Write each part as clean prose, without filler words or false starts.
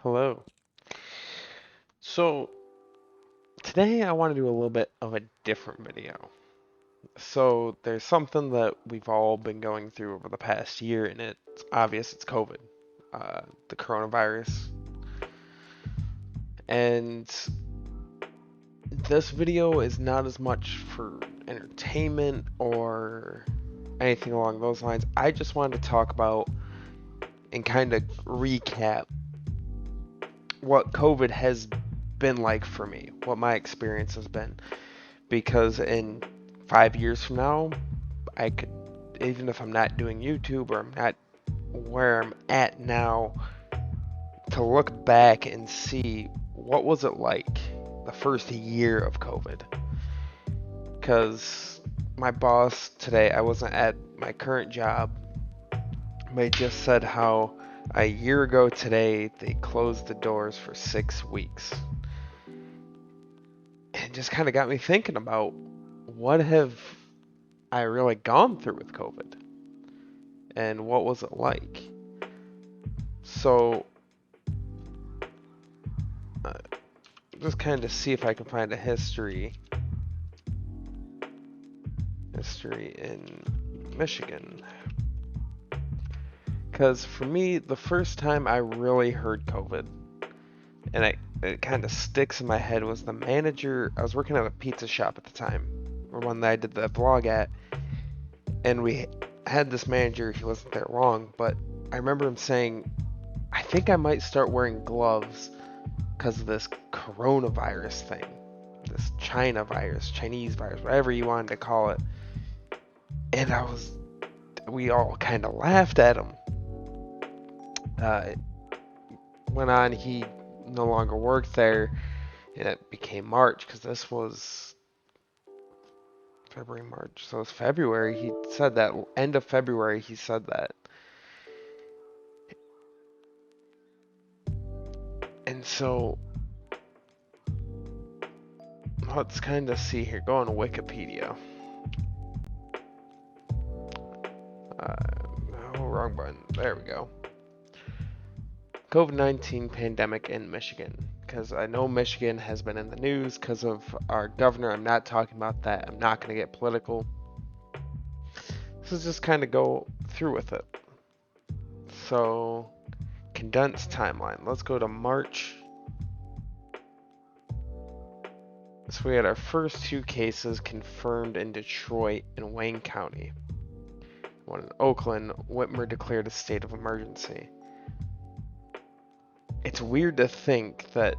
Hello. So today I want to do a little bit of a different video. So there's something that we've all been going through over the past year, and it's obvious it's COVID, the coronavirus. And this video is not as much for entertainment or anything along those lines. I just wanted to talk about and kind of recap what COVID has been like for me, what my experience has been. Because in 5 years from now, I could, even if I'm not doing YouTube or I'm not where I'm at now, to look back and see what was it like the first year of COVID. Because my boss today, I wasn't at my current job, but he just said how a year ago today they closed the doors for 6 weeks. And it just kind of got me thinking about what have I really gone through with COVID and what was it like. So, uh, just kind of see if I can find a history in Michigan. Because for me, the first time I really heard COVID, and it kind of sticks in my head, was the manager. I was working at a pizza shop at the time, or one that I did the vlog at, and we had this manager. He wasn't there long, but I remember him saying, I think I might start wearing gloves because of this coronavirus thing, this China virus, Chinese virus, whatever you wanted to call it. And we all kind of laughed at him. It went on, he no longer worked there, and it became March because this was February, March. So it was February. He said that, end of February, he said that. And so let's kind of see here. Go on Wikipedia. No, wrong button. There we go. COVID-19 pandemic in Michigan. Because I know Michigan has been in the news because of our governor. I'm not talking about that. I'm not going to get political. So let's just kind of go through with it. So, condensed timeline. Let's go to March. So we had our first two cases confirmed in Detroit and Wayne County. One in Oakland, Whitmer declared a state of emergency. It's weird to think that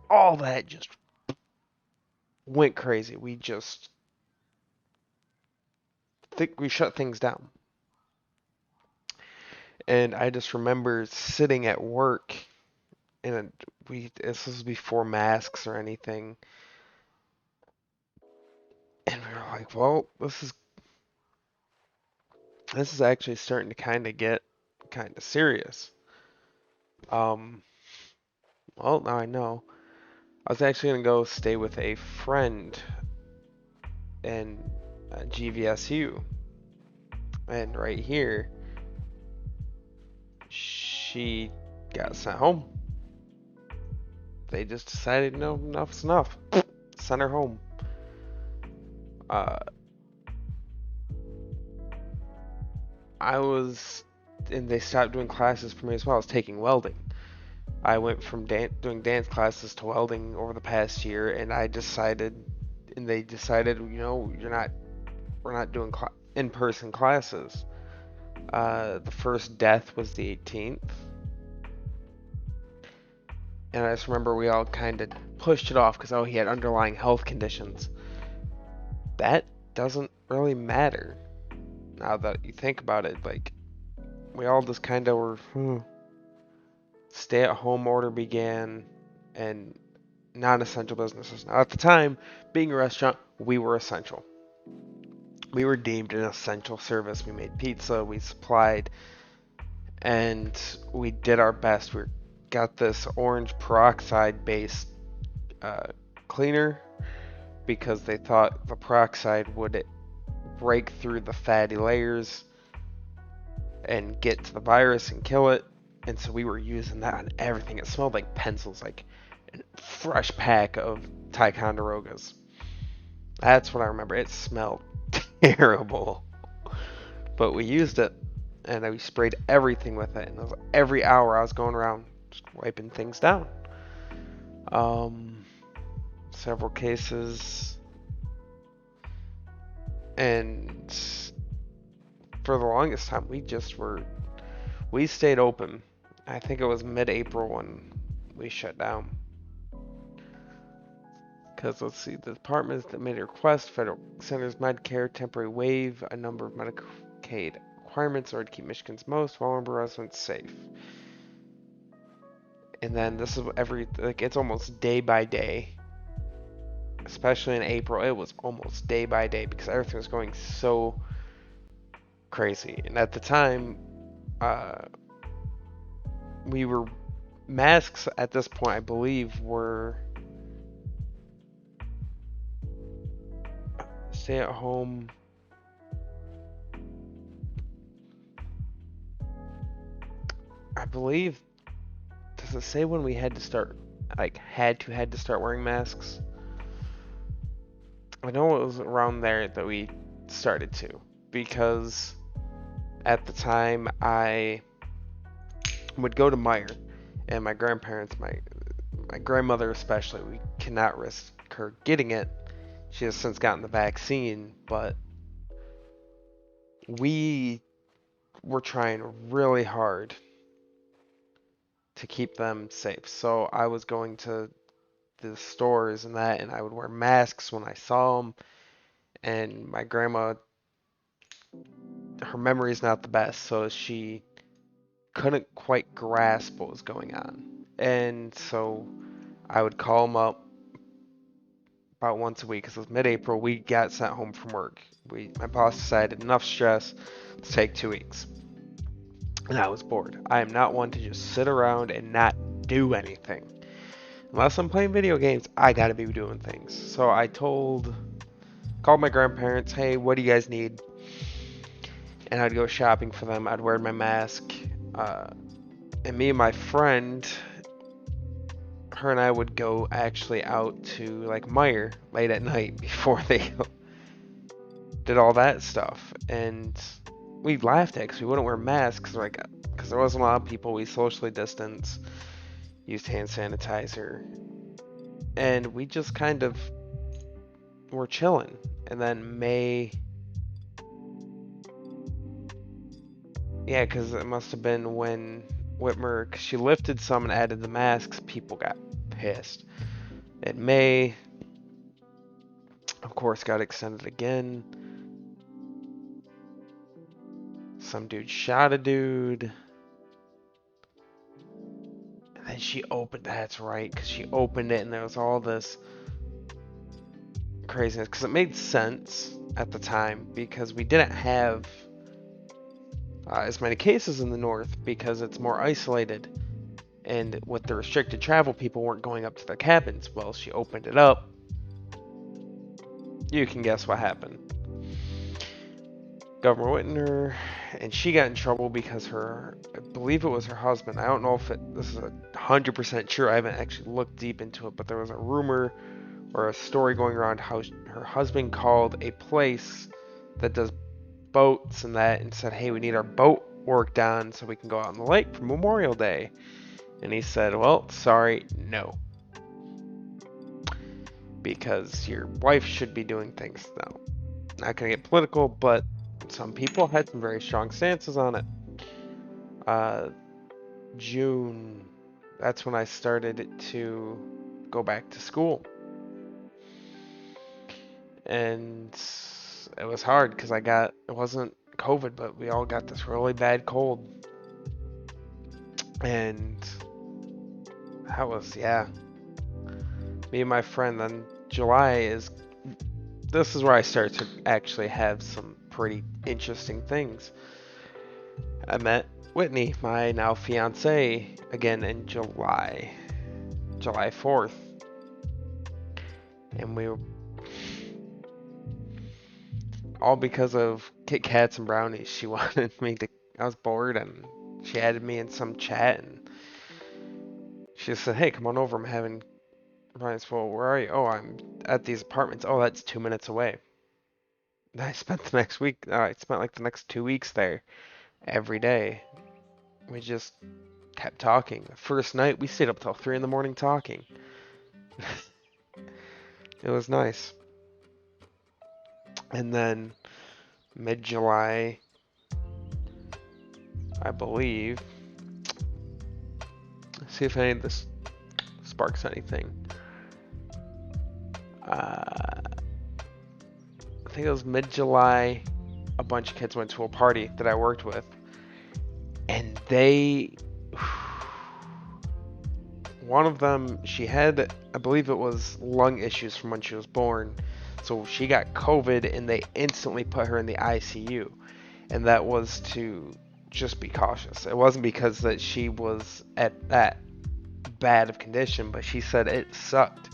all that just went crazy. We just think we shut things down. And I just remember sitting at work, and this was before masks or anything, and we were like, well, this is actually starting to kind of get kind of serious. Um, well, now I know. I was actually gonna go stay with a friend in GVSU, and right here, she got sent home. They just decided, no, enough's enough. Sent her home. Uh, I was, and they stopped doing classes for me as well. I was taking welding. I went from doing dance classes to welding over the past year, and they decided, we're not doing in-person classes. The first death was the 18th, and I just remember we all kind of pushed it off because, oh, he had underlying health conditions. That doesn't really matter now that you think about it. Like, we all just kind of were, stay-at-home order began, and non-essential businesses. Now, at the time, being a restaurant, we were essential. We were deemed an essential service. We made pizza, we supplied, and we did our best. We got this orange peroxide based cleaner because they thought the peroxide would break through the fatty layers and get to the virus and kill it. And so we were using that on everything. It smelled like pencils, like a fresh pack of Ticonderogas. That's what I remember. It smelled terrible. But we used it, and we sprayed everything with it. And it was every hour I was going around just wiping things down. Um, Several cases, and for the longest time we stayed open. I think it was mid-April when we shut down. Because let's see, the departments that made a request, federal centers, Medicare, temporary waive a number of Medicaid requirements in order to keep Michigan's most vulnerable residents safe. And then this is it's almost day by day. Especially in April, it was almost day by day because everything was going so crazy. And at the time, uh, we were masks at this point, I believe, were stay at home. I believe, does it say when we had to start, had to start wearing masks? I know it was around there that we started to, because at the time I would go to Meijer, and my grandparents, my grandmother especially, we cannot risk her getting it. She has since gotten the vaccine, but we were trying really hard to keep them safe. So I was going to the stores and that, and I would wear masks when I saw them. And my grandma, her memory is not the best, so she couldn't quite grasp what was going on. And so I would call them up about once a week because it was mid-April. We got sent home from work. My boss decided enough stress to take 2 weeks. And I was bored. I am not one to just sit around and not do anything. Unless I'm playing video games, I gotta be doing things. So called my grandparents, hey, what do you guys need? And I'd go shopping for them. I'd wear my mask. And me and my friend, her and I would go actually out to like Meijer late at night before they did all that stuff. And we laughed at it because we wouldn't wear masks, because there wasn't a lot of people. We socially distanced, used hand sanitizer, and we just kind of were chilling. And then yeah, because it must have been when Whitmer, cause she lifted some and added the masks, people got pissed. In May, of course, got extended again. Some dude shot a dude. And then that's right, because she opened it and there was all this craziness. Because it made sense at the time, because we didn't have as many cases in the north because it's more isolated. And with the restricted travel, people weren't going up to their cabins. Well, she opened it up. You can guess what happened. Governor Whitmer, and she got in trouble because I believe it was her husband. I don't know if this is 100% true. I haven't actually looked deep into it, but there was a rumor or a story going around how her husband called a place that does boats and that and said, hey, we need our boat work done so we can go out on the lake for Memorial Day. And he said, well, sorry, no. Because your wife should be doing things now. Not going to get political, but some people had some very strong stances on it. June, that's when I started to go back to school. And it was hard because it wasn't COVID, but we all got this really bad cold. And that was, yeah. Me and my friend, then this is where I start to actually have some pretty interesting things. I met Whitney, my now fiance, again in July 4th. And we were all because of Kit Kats and brownies. She wanted me to, I was bored and She added me in some chat, and she just said, "Hey, come on over. I'm having." Brian said, "Well, where are you?" "Oh, I'm at these apartments." "Oh, that's 2 minutes away." I spent the next week. I spent like the next 2 weeks there every day. We just kept talking. The first night, we stayed up till 3 in the morning talking. It was nice. And then mid-July, I believe. See if any of this sparks anything. I think it was mid-July. A bunch of kids went to a party that I worked with, and one of them, she had, I believe it was lung issues from when she was born, so she got COVID, and they instantly put her in the ICU, and that was to just be cautious. It wasn't because that she was at that bad of condition, but she said it sucked.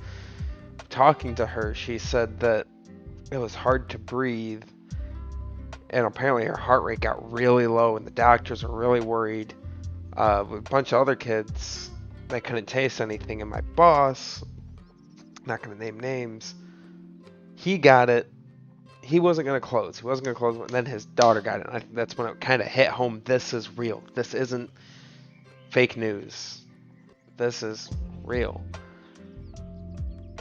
Talking to her, she said that it was hard to breathe, and apparently her heart rate got really low, and the doctors were really worried. With a bunch of other kids, they couldn't taste anything, and my boss, not going to name names, he got it. He wasn't going to close. He wasn't going to close, and then his daughter got it. And I think that's when it kind of hit home. This is real. This isn't fake news. This is real.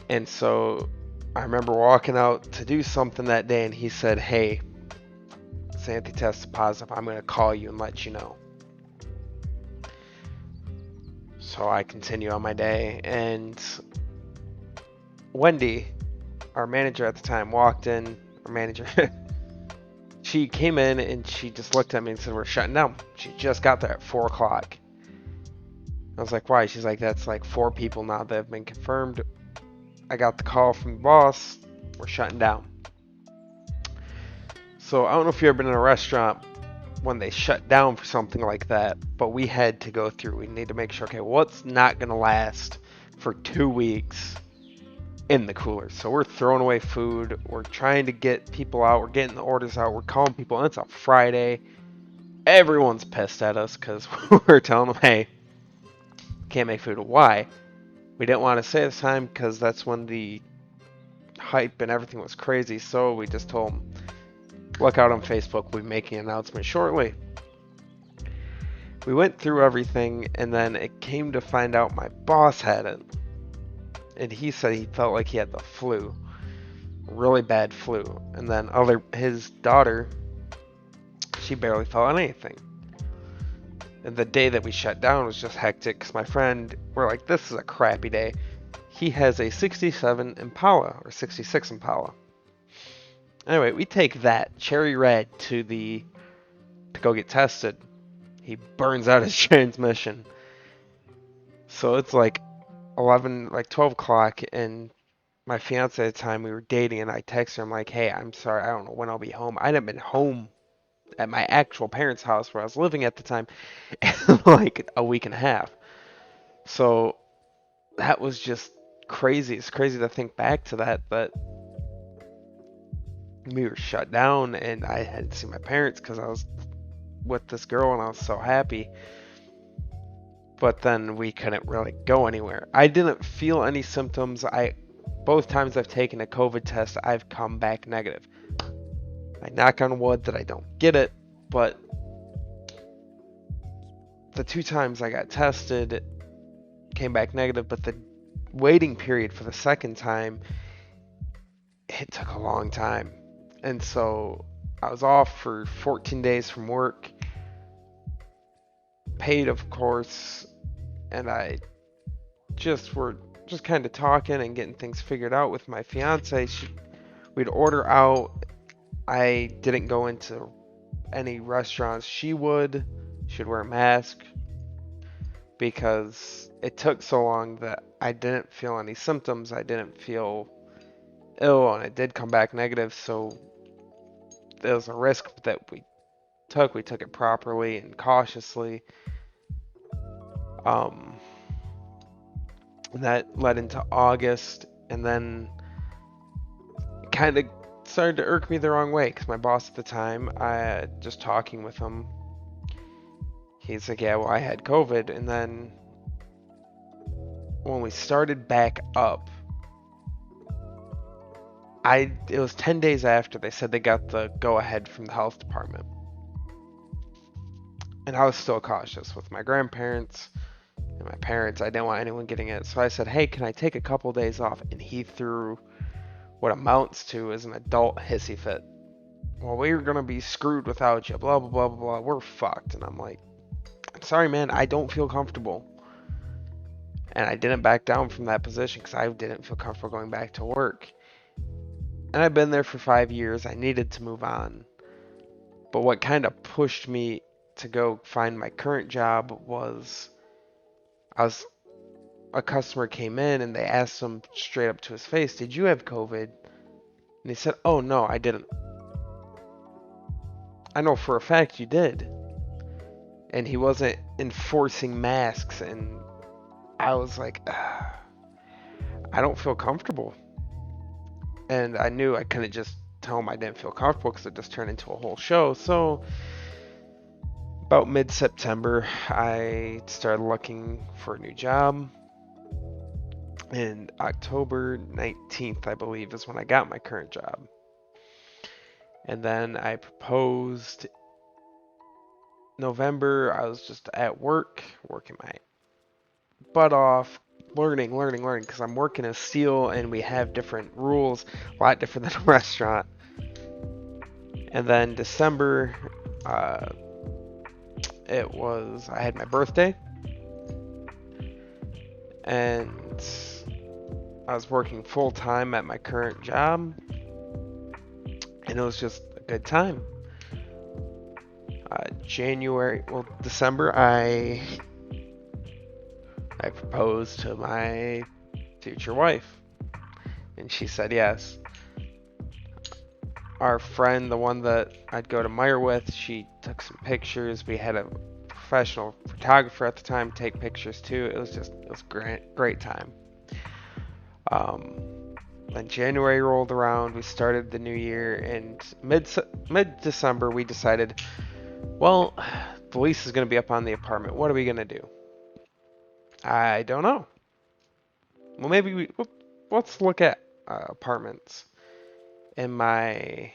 And so I remember walking out to do something that day, and he said, "Hey, Santi tested positive. I'm going to call you and let you know." So I continue on my day, and Wendy, our manager at the time, walked in. Our manager, she came in and she just looked at me and said, "We're shutting down." She just got there at 4 o'clock. I was like, "Why?" She's like, "That's like 4 people now that have been confirmed. I got the call from the boss. We're shutting down." So I don't know if you've ever been in a restaurant when they shut down for something like that, but we had to go through. We need to make sure, okay, what's not going to last for 2 weeks in the cooler? So we're throwing away food. We're trying to get people out. We're getting the orders out. We're calling people. And it's a Friday. Everyone's pissed at us because we're telling them, "Hey, can't make food." Why? We didn't want to say this time because that's when the hype and everything was crazy. So we just told them, look out on Facebook. We'll be making an announcement shortly. We went through everything, and then it came to find out my boss had it. And he said he felt like he had the flu. Really bad flu. And then his daughter, she barely felt anything. And the day that we shut down was just hectic because my friend, we're like, this is a crappy day. He has a 67 Impala, or 66 Impala. Anyway, we take that cherry red to go get tested. He burns out his transmission. So it's like 12 o'clock, and my fiance at the time, we were dating, and I texted her, I'm like, "Hey, I'm sorry, I don't know when I'll be home." I hadn't been home at my actual parents' house where I was living at the time in like a week and a half. So that was just crazy. It's crazy to think back to that, but we were shut down, and I hadn't seen my parents because I was with this girl, and I was so happy. But then we couldn't really go anywhere. I didn't feel any symptoms. Both times I've taken a COVID test, I've come back negative. I knock on wood that I don't get it, but the 2 times I got tested, came back negative, but the waiting period for the second time, it took a long time. And so I was off for 14 days from work, paid, of course, and we're just kind of talking and getting things figured out with my fiance. We'd order out. I didn't go into any restaurants. She'd wear a mask because it took so long that I didn't feel any symptoms. I didn't feel ill, and it did come back negative. So there was a risk that we took. We took it properly and cautiously. And that led into August, and then it kind of started to irk me the wrong way because my boss at the time, just talking with him, He's like, yeah, well, I had COVID. And then when we started back up, it was 10 days after they said they got the go ahead from the health department. And I was still cautious with my grandparents and my parents. I didn't want anyone getting it. So I said, hey, can I take a couple days off? And he threw what amounts to as an adult hissy fit. Well, we're going to be screwed without you, blah, blah, blah, blah, blah. We're fucked. And I'm like, sorry, man, I don't feel comfortable. And I didn't back down from that position because I didn't feel comfortable going back to work. And I've been there for 5 years. I needed to move on. But what kind of pushed me to go find my current job was a customer came in and they asked him straight up to his face, did you have COVID? And he said, oh no, I didn't. I know for a fact you did. And he wasn't enforcing masks, and I was like, I don't feel comfortable. And I knew I couldn't just tell him I didn't feel comfortable because it just turned into a whole show. So about mid-September, I started looking for a new job. And October 19th, I believe, is when I got my current job. And then I proposed November. I was just at work, working my butt off, learning, because I'm working as SEAL and we have different rules, a lot different than a restaurant. And then December, I had my birthday, and I was working full time at my current job, and it was just a good time. December, I proposed to my future wife, and she said yes. Our friend, the one that I'd go to Meyer with, she took some pictures. We had a professional photographer at the time take pictures too. It was great time. Then January rolled around. We started the new year, and mid-December we decided, well, the lease is going to be up on the apartment. What are we going to do? I don't know. Well, maybe let's look at apartments. And my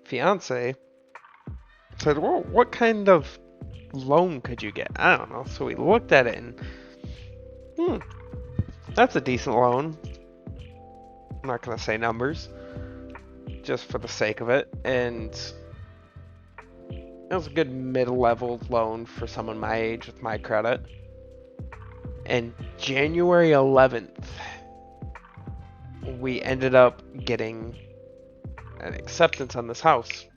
fiance said, well, what kind of loan could you get? I don't know. So we looked at it and, that's a decent loan. I'm not going to say numbers, just for the sake of it. And it was a good mid-level loan for someone my age with my credit. And January 11th, we ended up getting an acceptance on this house.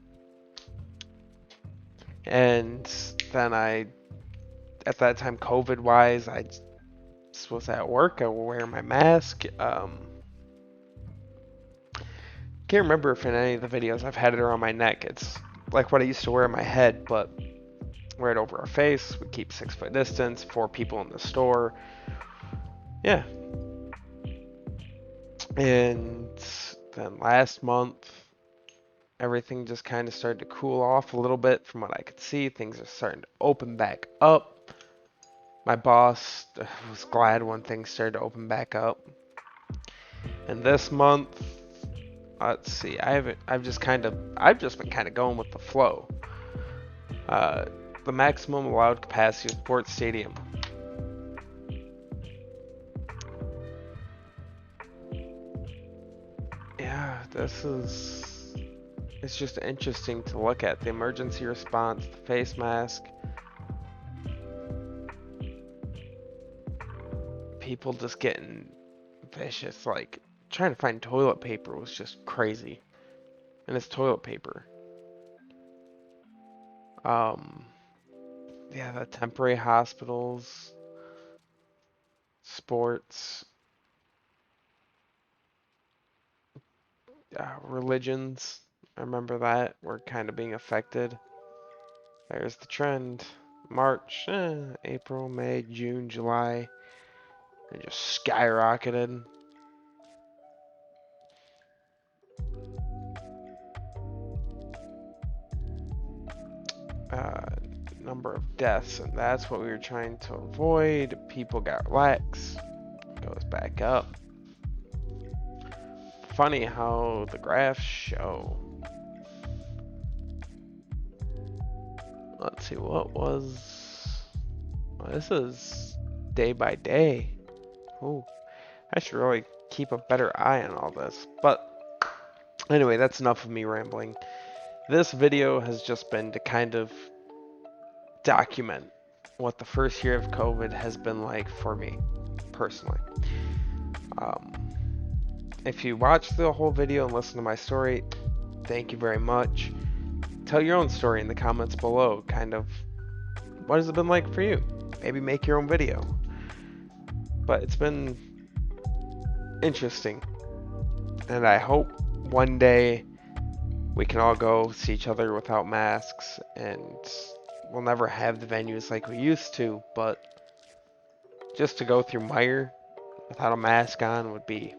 And then at that time, COVID-wise, I was at work. I would wear my mask. Can't remember if in any of the videos I've had it around my neck. It's like what I used to wear on my head, but wear it over our face. We keep 6 foot distance, 4 people in the store. Yeah. And then last month, everything just kind of started to cool off a little bit from what I could see. Things are starting to open back up. My boss was glad when things started to open back up. And this month, let's see, I've just been kind of going with the flow. The maximum allowed capacity of sports stadium. Yeah, it's just interesting to look at the emergency response, the face mask. People just getting vicious, like trying to find toilet paper was just crazy. And it's toilet paper. Yeah, the temporary hospitals, sports, religions. I remember that were kind of being affected. There's the trend. March, April, May, June, July. It just skyrocketed. number of deaths, and that's what we were trying to avoid. People got lax. Goes back up. Funny how the graphs show. Let's see, what was... Well, this is day by day. Ooh, I should really keep a better eye on all this. But anyway, that's enough of me rambling. This video has just been to kind of document what the first year of COVID has been like for me, personally. If you watched the whole video and listened to my story, thank you very much. Tell your own story in the comments below. Kind of, what has it been like for you? Maybe make your own video. But it's been interesting. And I hope one day we can all go see each other without masks, and we'll never have the venues like we used to, but just to go through Meijer without a mask on would be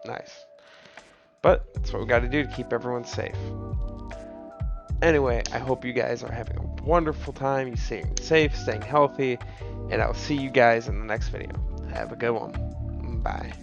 nice. But that's what we got to do to keep everyone safe. Anyway, I hope you guys are having a wonderful time. You staying safe, staying healthy, and I'll see you guys in the next video. Have a good one. Bye.